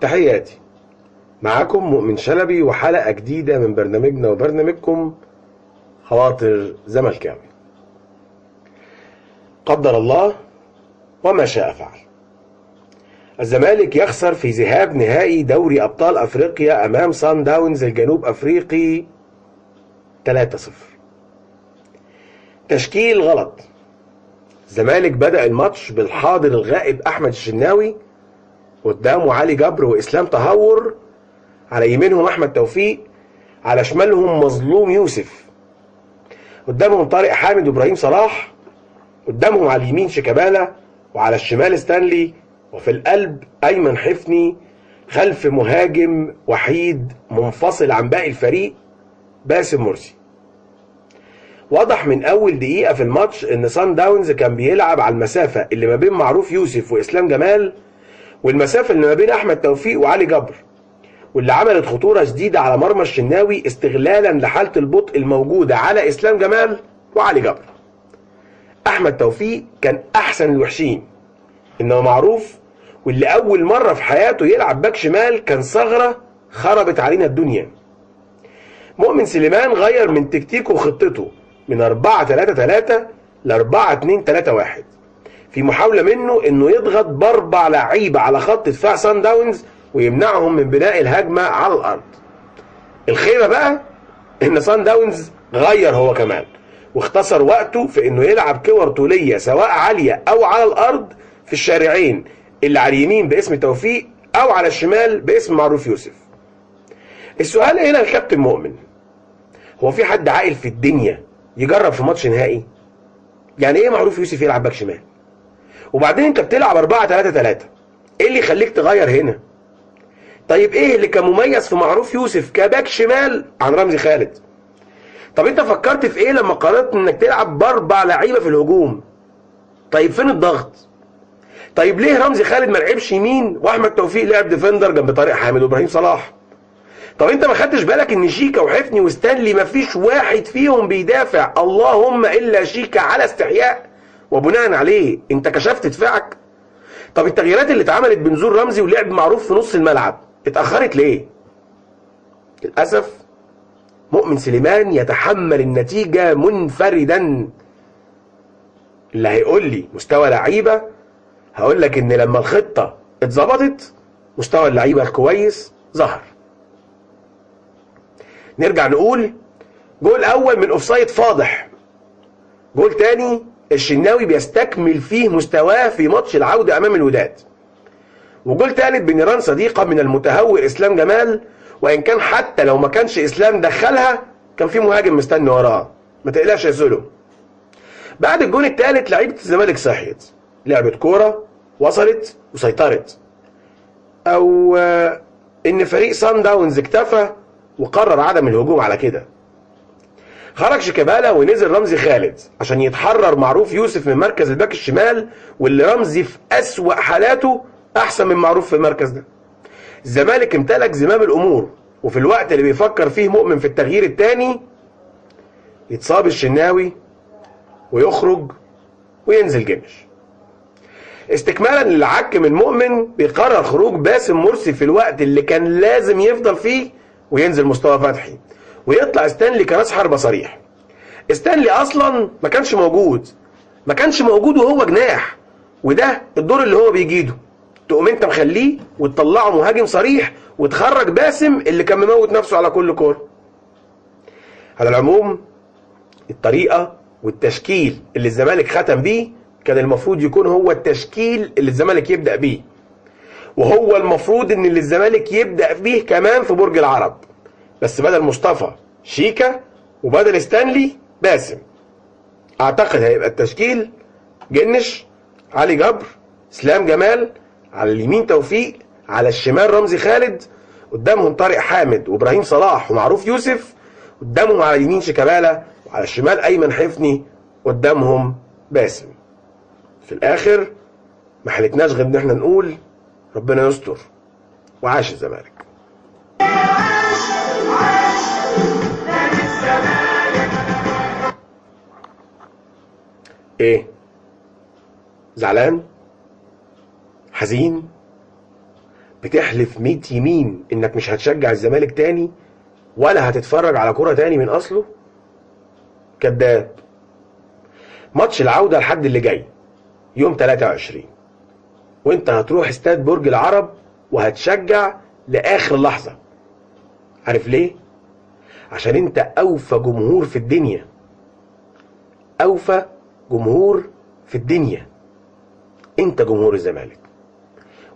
تحياتي، معاكم مؤمن شلبي وحلقة جديدة من برنامجنا وبرنامجكم خواطر زملكاوي. قدر الله وما شاء فعل. الزمالك يخسر في ذهاب نهائي دوري أبطال أفريقيا أمام صن داونز الجنوب أفريقي 3-0. تشكيل غلط. الزمالك بدأ الماتش بالحاضر الغائب أحمد الشناوي، قدامه علي جبر وإسلام تهور، على يمينهم أحمد توفيق، على شمالهم مظلوم يوسف، قدامهم طارق حامد وإبراهيم صلاح، قدامهم على اليمين شيكابالا، وعلى الشمال ستانلي، وفي القلب أيمن حفني، خلف مهاجم وحيد منفصل عن باقي الفريق باسم مرسي. واضح من أول دقيقة في الماتش إن صن داونز كان بيلعب على المسافة اللي ما بين معروف يوسف وإسلام جمال، والمسافة اللي ما بين أحمد توفيق وعلي جبر، واللي عملت خطورة شديدة على مرمى الشناوي استغلالا لحالة البطء الموجودة على إسلام جمال وعلي جبر. أحمد توفيق كان أحسن الوحشين، إنما معروف واللي أول مرة في حياته يلعب باك شمال كان ثغرة خربت علينا الدنيا. مؤمن سليمان غير من تكتيكه وخطته من 4-3-3 ل 4-2-3-1 في محاولة منه انه يضغط باربع لعيبة على خط دفاع صن داونز ويمنعهم من بناء الهجمة على الارض. الخيبة بقى ان صن داونز غير هو كمان واختصر وقته في انه يلعب كور طولية سواء عالية او على الارض في الشارعين اللي على اليمين باسم توفيق او على الشمال باسم معروف يوسف. السؤال هنا الكابتن مؤمن، هو في حد عاقل في الدنيا يجرب في ماتش نهائي؟ يعني ايه معروف يوسف يلعب باك شمال؟ وبعدين انت بتلعب 4-3-3، ايه اللي يخليك تغير هنا؟ طيب ايه اللي كان مميز في معروف يوسف كباك شمال عن رمزي خالد؟ طب انت فكرت في ايه لما قررت انك تلعب باربع لعيبه في الهجوم؟ طيب فين الضغط؟ طيب ليه رمزي خالد ما لعبش يمين واحمد توفيق لعب ديفندر جنب طارق حامد وابراهيم صلاح؟ طب انت ما خدتش بالك ان شيكا وحفني وستانلي ما فيش واحد فيهم بيدافع اللهم الا شيكا على استحياء، وبناء عليه انت كشفت دفاعك؟ طب التغييرات اللي اتعملت بنزول رمزي ولعب معروف في نص الملعب اتأخرت ليه؟ للأسف مؤمن سليمان يتحمل النتيجة منفردا. اللي هيقول لي مستوى لعيبة هقول لك ان لما الخطة اتظبطت مستوى اللعيبة الكويس ظهر. نرجع نقول جول اول من اوفسايد فاضح، جول تاني الشناوي بيستكمل فيه مستواه في ماتش العودة امام الوداد، وجول تالت بنيران صديقة من المتهور اسلام جمال، وان كان حتى لو ما كانش اسلام دخلها كان في مهاجم مستني وراه، ما تقلقش يا سولو. بعد الجول التالت لعيبة الزمالك صحيت، لعبت كورة وصلت وسيطرت، او ان فريق صن داونز اكتفى وقرر عدم الهجوم على كده. خرج شيكابالا ونزل رمزي خالد عشان يتحرر معروف يوسف من مركز الباك الشمال، واللي رمزي في أسوأ حالاته احسن من معروف في المركز ده. الزمالك امتلك زمام الامور، وفي الوقت اللي بيفكر فيه مؤمن في التغيير الثاني يتصاب الشناوي ويخرج وينزل جنش. استكمالا للعك من مؤمن بيقرر خروج باسم مرسي في الوقت اللي كان لازم يفضل فيه وينزل مصطفى فتحي، ويطلع ستانلي كراس حربة صريح. ستانلي اصلا ما كانش موجود وهو جناح، وده الدور اللي هو بيجيده، تقوم انت مخليه وتطلعه مهاجم صريح وتخرج باسم اللي كان مموت نفسه على كل كوره. على العموم الطريقه والتشكيل اللي الزمالك ختم بيه كان المفروض يكون هو التشكيل اللي الزمالك يبدا بيه، وهو المفروض ان اللي الزمالك يبدا بيه كمان في برج العرب، بس بدل مصطفى شيكا وبدل ستانلي باسم. اعتقد هيبقى التشكيل جنش، علي جبر، اسلام جمال، على اليمين توفيق، على الشمال رمزي خالد، قدامهم طارق حامد وابراهيم صلاح ومعروف يوسف، قدامهم على اليمين شيكابالا، وعلى الشمال ايمن حفني، قدامهم باسم. في الاخر ما حلتناش غير ان احنا نقول ربنا يستر وعاش الزمالك. ايه؟ زعلان؟ حزين؟ بتحلف 100 يمين انك مش هتشجع الزمالك تاني ولا هتتفرج على كرة تاني من اصله؟ كداب. ماتش العودة الحد اللي جاي يوم 23، وانت هتروح استاد برج العرب وهتشجع لاخر لحظة. عارف ليه؟ عشان انت اوفى جمهور في الدنيا، اوفى جمهور في الدنيا، انت جمهور الزمالك.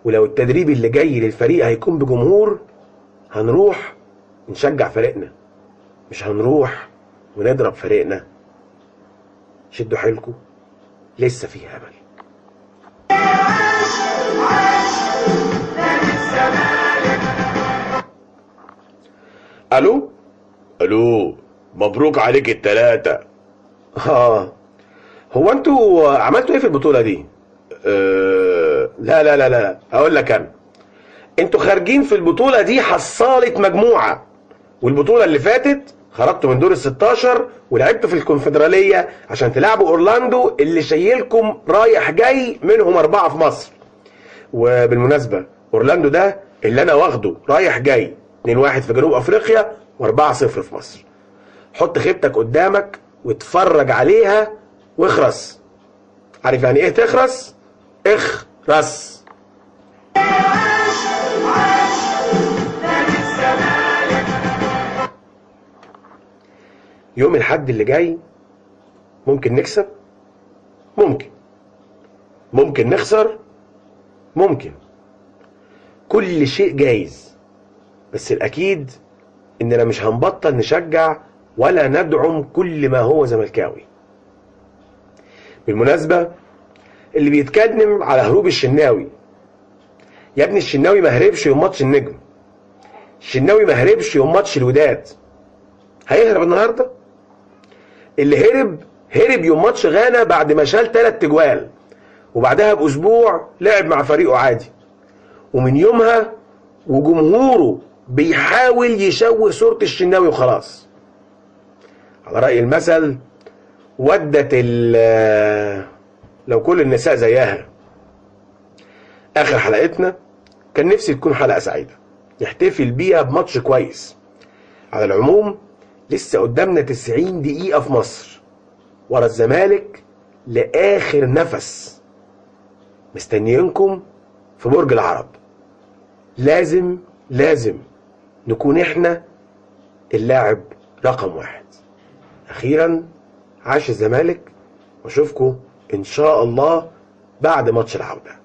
ولو التدريب اللي جاي للفريق هيكون بجمهور هنروح نشجع فريقنا، مش هنروح ونضرب فريقنا. شدوا حيلكم، لسه فيه امل. الو الو، مبروك عليك التلاتة. هو انتوا عملتوا ايه في البطولة دي؟ لا اقول لك انا، انتوا خارجين في البطولة دي حصالة مجموعة، والبطولة اللي فاتت خرجتوا من دور ال16 ولعبتوا في الكونفدرالية عشان تلعبوا اورلاندو اللي شايلكم رايح جاي، منهم 4 في مصر. وبالمناسبة اورلاندو ده اللي انا واخده رايح جاي 2-1 في جنوب افريقيا و4-0 في مصر. حط خيبتك قدامك واتفرج عليها واخرس. عارف يعني ايه تخرس؟ اخرس. يوم الحد اللي جاي ممكن نكسب، ممكن نخسر، ممكن، كل شيء جايز، بس الاكيد اننا مش هنبطل نشجع ولا ندعم كل ما هو زملكاوي. بالمناسبة اللي بيتكلم على هروب الشناوي، يا ابني الشناوي ما هربش يوم ماتش النجم، الشناوي ما هربش يوم ماتش الوداد، هيهرب النهارده؟ اللي هرب يوم ماتش غانا بعد ما شال 3 تجوال، وبعدها باسبوع لعب مع فريقه عادي، ومن يومها وجمهوره بيحاول يشوه صورة الشناوي وخلاص. على رأي المثل، ودت لو كل النساء زيها. اخر حلقتنا كان نفسي تكون حلقة سعيدة نحتفل بيها بماتش كويس. على العموم لسه قدامنا 90 دقيقة في مصر ورا الزمالك لآخر نفس، مستنيينكم في برج العرب. لازم نكون احنا اللاعب رقم 1. اخيرا عاش الزمالك، واشوفكم ان شاء الله بعد ماتش العودة.